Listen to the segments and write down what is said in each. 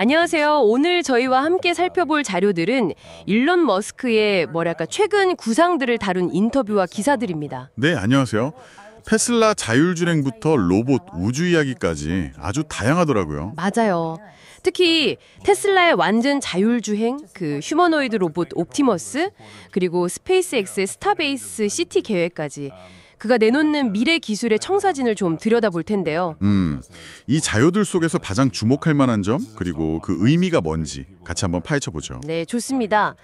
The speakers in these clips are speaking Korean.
안녕하세요. 오늘 저희와 함께 살펴볼 자료들은 일론 머스크의 최근 구상들을 다룬 인터뷰와 기사들입니다. 네, 안녕하세요. 테슬라 자율주행부터 로봇, 우주 이야기까지 아주 다양하더라고요. 맞아요. 특히 테슬라의 완전 자율주행, 휴머노이드 로봇 옵티머스, 그리고 스페이스X의 스타베이스 시티 계획까지 그가 내놓는 미래 기술의 청사진을 좀 들여다볼 텐데요. 이 자료들 속에서 가장 주목할 만한 점, 그리고 그 의미가 뭔지 같이 한번 파헤쳐보죠. 네, 좋습니다.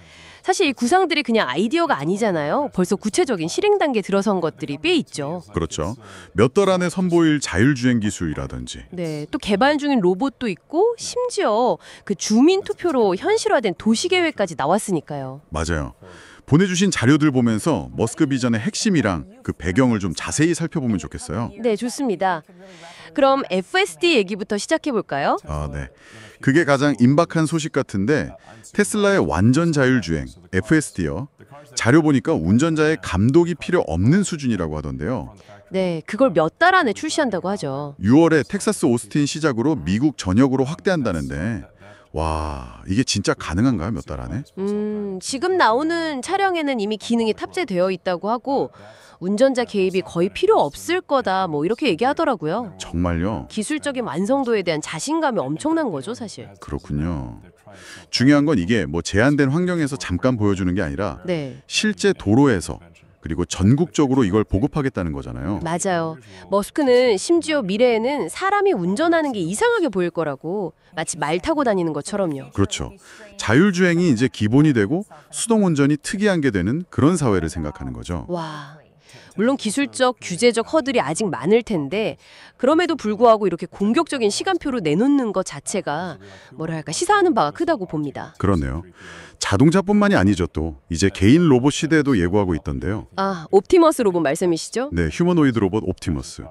사실 이 구상들이 그냥 아이디어가 아니잖아요. 벌써 구체적인 실행 단계에 들어선 것들이 꽤 있죠. 그렇죠. 몇 달 안에 선보일 자율주행 기술이라든지. 네, 또 개발 중인 로봇도 있고 심지어 주민 투표로 현실화된 도시 계획까지 나왔으니까요. 맞아요. 보내주신 자료들 보면서 머스크 비전의 핵심이랑 그 배경을 좀 자세히 살펴보면 좋겠어요. 네, 좋습니다. 그럼 FSD 얘기부터 시작해 볼까요? 네. 그게 가장 임박한 소식 같은데 테슬라의 완전 자율주행, FSD요. 자료 보니까 운전자의 감독이 필요 없는 수준이라고 하던데요. 네, 그걸 몇 달 안에 출시한다고 하죠. 6월에 텍사스 오스틴 시작으로 미국 전역으로 확대한다는데 와, 이게 진짜 가능한가요? 몇 달 안에? 지금 나오는 차량에는 이미 기능이 탑재되어 있다고 하고 운전자 개입이 거의 필요 없을 거다 이렇게 얘기하더라고요. 정말요? 기술적인 완성도에 대한 자신감이 엄청난 거죠, 사실. 그렇군요. 중요한 건 이게 제한된 환경에서 잠깐 보여주는 게 아니라 네, 실제 도로에서 그리고 전국적으로 이걸 보급하겠다는 거잖아요. 맞아요. 머스크는 심지어 미래에는 사람이 운전하는 게 이상하게 보일 거라고 마치 말 타고 다니는 것처럼요. 그렇죠. 자율주행이 이제 기본이 되고 수동운전이 특이한 게 되는 그런 사회를 생각하는 거죠. 와, 물론 기술적, 규제적 허들이 아직 많을 텐데 그럼에도 불구하고 이렇게 공격적인 시간표로 내놓는 것 자체가 시사하는 바가 크다고 봅니다. 그렇네요. 자동차뿐만이 아니죠. 또 이제 개인 로봇 시대도 예고하고 있던데요. 아, 옵티머스 로봇 말씀이시죠? 네, 휴머노이드 로봇 옵티머스.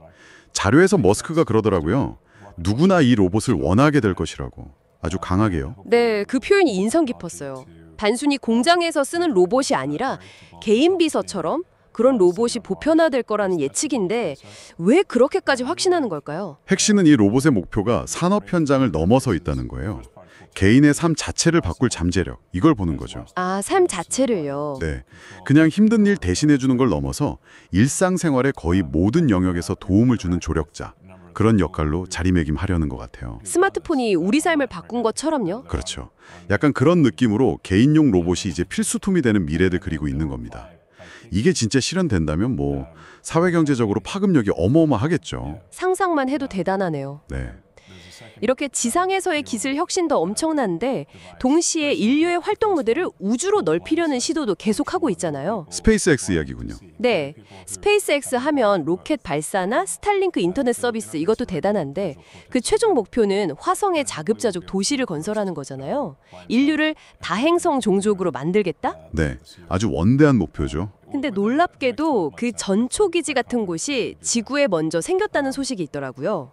자료에서 머스크가 그러더라고요. 누구나 이 로봇을 원하게 될 것이라고. 아주 강하게요. 네, 그 표현이 인상 깊었어요. 단순히 공장에서 쓰는 로봇이 아니라 개인 비서처럼 그런 로봇이 보편화될 거라는 예측인데 왜 그렇게까지 확신하는 걸까요? 핵심은 이 로봇의 목표가 산업 현장을 넘어서 있다는 거예요. 개인의 삶 자체를 바꿀 잠재력, 이걸 보는 거죠. 아, 삶 자체를요. 네, 그냥 힘든 일 대신해 주는 걸 넘어서 일상생활의 거의 모든 영역에서 도움을 주는 조력자, 그런 역할로 자리매김하려는 것 같아요. 스마트폰이 우리 삶을 바꾼 것처럼요. 그렇죠. 약간 그런 느낌으로 개인용 로봇이 이제 필수품이 되는 미래를 그리고 있는 겁니다. 이게 진짜 실현된다면 사회경제적으로 파급력이 어마어마하겠죠. 상상만 해도 대단하네요. 네. 이렇게 지상에서의 기술 혁신도 엄청난데 동시에 인류의 활동 무대를 우주로 넓히려는 시도도 계속하고 있잖아요. 스페이스X 이야기군요. 네, 스페이스X 하면 로켓 발사나 스탈링크 인터넷 서비스 이것도 대단한데 그 최종 목표는 화성에 자급자족 도시를 건설하는 거잖아요. 인류를 다행성 종족으로 만들겠다? 네, 아주 원대한 목표죠. 근데 놀랍게도 그 전초기지 같은 곳이 지구에 먼저 생겼다는 소식이 있더라고요.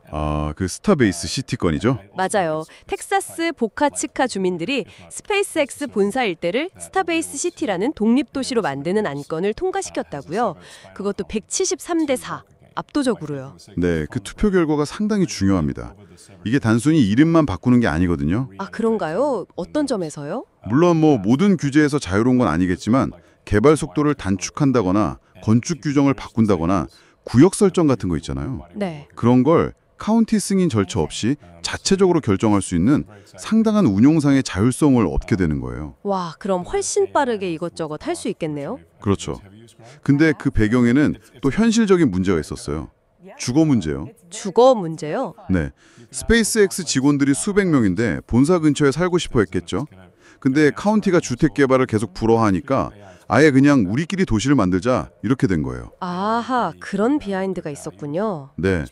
그 스타베이스 시티 건이죠? 맞아요. 텍사스 보카치카 주민들이 스페이스X 본사 일대를 스타베이스 시티라는 독립도시로 만드는 안건을 통과시켰다고요. 그것도 173대 4. 압도적으로요. 네, 그 투표 결과가 상당히 중요합니다. 이게 단순히 이름만 바꾸는 게 아니거든요. 아, 그런가요? 어떤 점에서요? 물론 모든 규제에서 자유로운 건 아니겠지만 개발 속도를 단축한다거나 건축 규정을 바꾼다거나 구역 설정 같은 거 있잖아요. 네. 그런 걸 카운티 승인 절차 없이 자체적으로 결정할 수 있는 상당한 운용상의 자율성을 얻게 되는 거예요. 와, 그럼 훨씬 빠르게 이것저것 할 수 있겠네요? 그렇죠. 근데 그 배경에는 또 현실적인 문제가 있었어요. 주거 문제요. 주거 문제요? 네, 스페이스X 직원들이 수백 명인데 본사 근처에 살고 싶어 했겠죠. 근데 카운티가 주택 개발을 계속 불허하니까 아예 그냥 우리끼리 도시를 만들자 이렇게 된 거예요. 아하, 그런 비하인드가 있었군요. 네,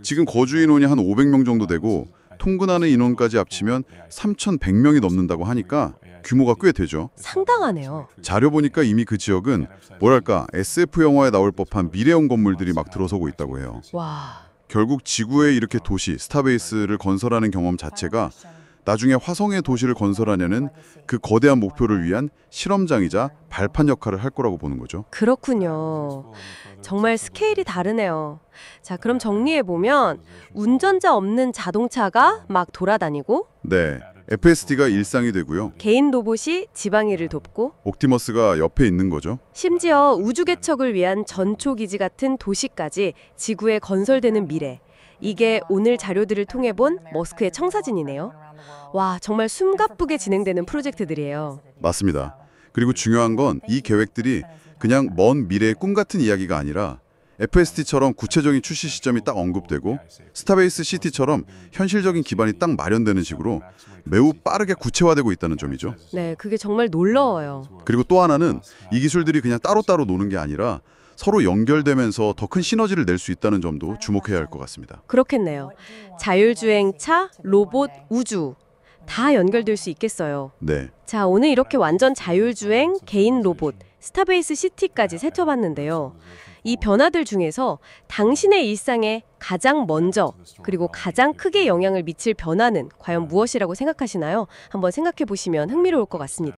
지금 거주 인원이 한 500명 정도 되고 통근하는 인원까지 합치면 3,100명이 넘는다고 하니까 규모가 꽤 되죠. 상당하네요. 자료 보니까 이미 그 지역은 SF 영화에 나올 법한 미래형 건물들이 막 들어서고 있다고 해요. 와, 결국 지구에 이렇게 도시, 스타베이스를 건설하는 경험 자체가 나중에 화성의 도시를 건설하려는 그 거대한 목표를 위한 실험장이자 발판 역할을 할 거라고 보는 거죠. 그렇군요. 정말 스케일이 다르네요. 자, 그럼 정리해보면 운전자 없는 자동차가 막 돌아다니고 네, FSD가 일상이 되고요. 개인 로봇이 지방일을 돕고 옵티머스가 옆에 있는 거죠. 심지어 우주 개척을 위한 전초 기지 같은 도시까지 지구에 건설되는 미래. 이게 오늘 자료들을 통해 본 머스크의 청사진이네요. 와, 정말 숨가쁘게 진행되는 프로젝트들이에요. 맞습니다. 그리고 중요한 건 이 계획들이 그냥 먼 미래의 꿈 같은 이야기가 아니라 FST처럼 구체적인 출시 시점이 딱 언급되고 스타베이스 시티처럼 현실적인 기반이 딱 마련되는 식으로 매우 빠르게 구체화되고 있다는 점이죠. 네, 그게 정말 놀라워요. 그리고 또 하나는 이 기술들이 그냥 따로따로 노는 게 아니라 서로 연결되면서 더 큰 시너지를 낼 수 있다는 점도 주목해야 할 것 같습니다. 그렇겠네요. 자율주행차, 로봇, 우주 다 연결될 수 있겠어요. 네. 자, 오늘 이렇게 완전 자율주행, 개인 로봇, 스타베이스 시티까지 살펴봤는데요. 이 변화들 중에서 당신의 일상에 가장 먼저 그리고 가장 크게 영향을 미칠 변화는 과연 무엇이라고 생각하시나요? 한번 생각해 보시면 흥미로울 것 같습니다.